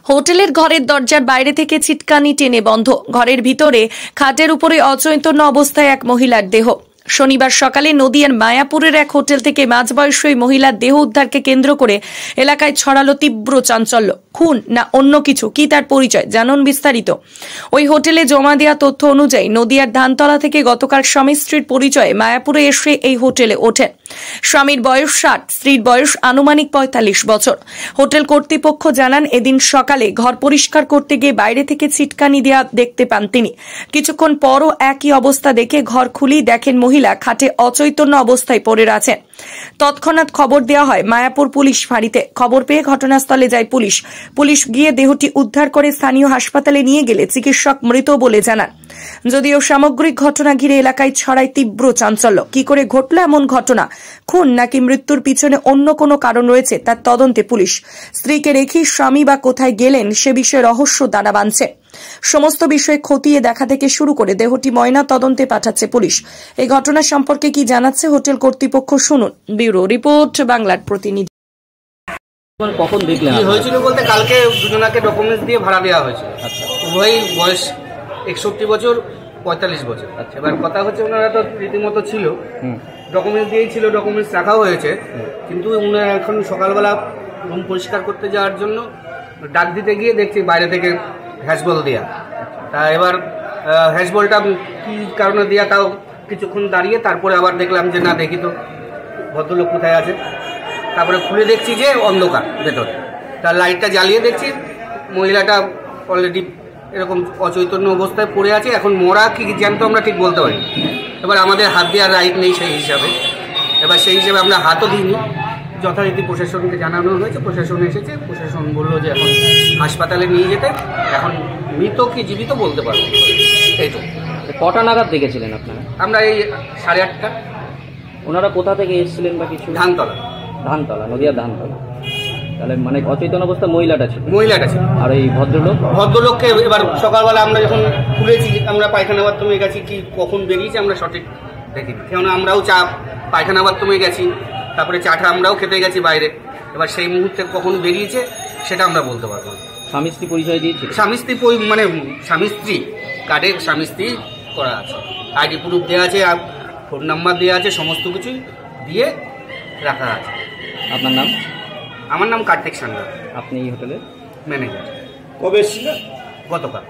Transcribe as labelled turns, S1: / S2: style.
S1: হোটেলের ঘরের দরজার বাইরে থেকে ছিটকানি টেনে বন্ধ। ঘরের ভিতরে খাটের উপরে অচৈতন্য অবস্থায় এক মহিলার দেহ। শনিবার সকালে নদিয়ার মায়াপুরের এক হোটেল থেকে মাঝবয়সী ওই মহিলার দেহ উদ্ধারকে কেন্দ্র করে এলাকায় ছড়ালো তীব্র চাঞ্চল্য। খুন না অন্য কিছু, কি তার পরিচয়, জানুন বিস্তারিত। ওই হোটেলে জমা দেওয়া তথ্য অনুযায়ী নদিয়ার ধানতলা থেকে গতকাল স্বামী স্ত্রীর পরিচয়ে মায়াপুরে এসে এই হোটেলে ওঠেন। স্বামীর বয়স 60, স্ত্রীর বয়স আনুমানিক 45 বছর। হোটেল কর্তৃপক্ষ জানান, এদিন সকালে ঘর পরিষ্কার করতে গিয়ে বাইরে থেকে ছিটকানি দেওয়া দেখতে পান তিনি। কিছুক্ষণ পরও একই অবস্থা দেখে ঘর খুলেই দেখেন মহিলা খাটে অচৈতন্য অবস্থায় পড়ে আছেন। তৎক্ষণাৎ খবর দেওয়া হয় মায়াপুর পুলিশ ফাঁড়িতে। খবর পেয়ে ঘটনাস্থলে যায় পুলিশ। পুলিশ গিয়ে দেহটি উদ্ধার করে স্থানীয় হাসপাতালে নিয়ে গেলে চিকিৎসক মৃত বলে জানান। যদিও সামগ্রিক ঘটনা ঘিরে এলাকায় ছড়ায় তীব্র চাঞ্চল্য। কি করে ঘটল এমন ঘটনা? খুন নাকি মৃত্যুর পিছনে অন্য কোনো কারণ রয়েছে, তার তদন্তে পুলিশ। স্ত্রীকে রেখে স্বামী বা কোথায় গেলেন সে বিষয়ে রহস্য দানা বাঁধছে। সমস্ত বিষয় খতিয়ে দেখা থেকে শুরু করে দেহটি ময়না তদন্তে পাঠাচ্ছে পুলিশ। এই ঘটনা সম্পর্কে কি জানাচ্ছে হোটেল কর্তৃপক্ষ, শুনুন। ব্যুরো রিপোর্ট, বাংলার প্রতিনিধি।
S2: কখন দেখলেন?
S3: কি হয়েছিল বলতে, কালকে দুজনাকে ডকুমেন্টস দিয়ে ভাড়া দেওয়া হয়েছিল। উভয়ই বয়স 61 বছর 45 বছর। এবার কথা হচ্ছে, ওনারা তো রীতিমতো ছিল, ডকুমেন্টস দিয়েই ছিল, ডকুমেন্টস রাখাও হয়েছে, কিন্তু ওনারা এখন সকালবেলা রুম পরিষ্কার করতে যাওয়ার জন্য ডাক দিতে গিয়ে দেখছি বাইরে থেকে হ্যাশবল দেওয়া। তা এবার হ্যাশবলটা কী কারণে দেওয়া তাও কিছুক্ষণ দাঁড়িয়ে তারপরে আবার দেখলাম যে না, দেখি তো ভদ্রলোক কোথায় আছে। তারপরে খুলে দেখছি যে অন্ধকার ভেতরে। তার লাইটটা জ্বালিয়ে দেখছি মহিলাটা অলরেডি এরকম অচৈতন্য অবস্থায় পড়ে আছে। এখন মরা কি জানতো আমরা ঠিক বলতে পারি। এবার আমাদের হাত দেওয়ার রাইট নেই সেই হিসাবে, এবার সেই হিসাবে আমরা হাতও দিইনি। যথারীতি প্রশাসনকে জানানো হয়েছে, প্রশাসন এসেছে, প্রশাসন বললো যে এখন হাসপাতালে নিয়ে যেতে। এখন মৃত কি জীবিত বলতে পারবো। এইটুকু।
S2: কটা নাগাদ দেখেছিলেন আপনারা?
S3: আমরা এই 8:30।
S2: ওনারা কোথা থেকে এসেছিলেন বা কিছু?
S3: ধানতলা।
S2: ধানতলা, নদিয়ার ধানতলা। তাহলে মানে অচেতন অবস্থা মহিলাটা ছিল?
S3: মহিলাটা ছিল।
S2: আর এই
S3: ভদ্রলোককে এবার সকালবেলা আমরা যখন খুলেছি, আমরা পায়খানা বাথরুমে গেছি, কি কখন বেরিয়েছি আমরা সঠিক দেখিনি। কেননা আমরাও পায়খানা বাথরুমে গেছি, তারপরে চাটা আমরাও খেতে গেছি বাইরে। এবার সেই মুহূর্তে কখন বেরিয়েছে সেটা আমরা বলতে পারবো না।
S2: স্বামী স্ত্রী পরিচয় দিয়েছে?
S3: স্বামী স্ত্রী মানে স্বামী স্ত্রী কার্ডে স্বামী স্ত্রী করা আছে, আইডি প্রুফ দেওয়া আছে, ফোন নাম্বার দেওয়া আছে, সমস্ত কিছুই দিয়ে রাখা আছে।
S2: আপনার নাম?
S3: আমার নাম কার্তিক সান্যাল।
S2: আপনি এই হোটেলের
S3: ম্যানেজার।
S4: কবে এসেছিলেন?
S3: গতকাল।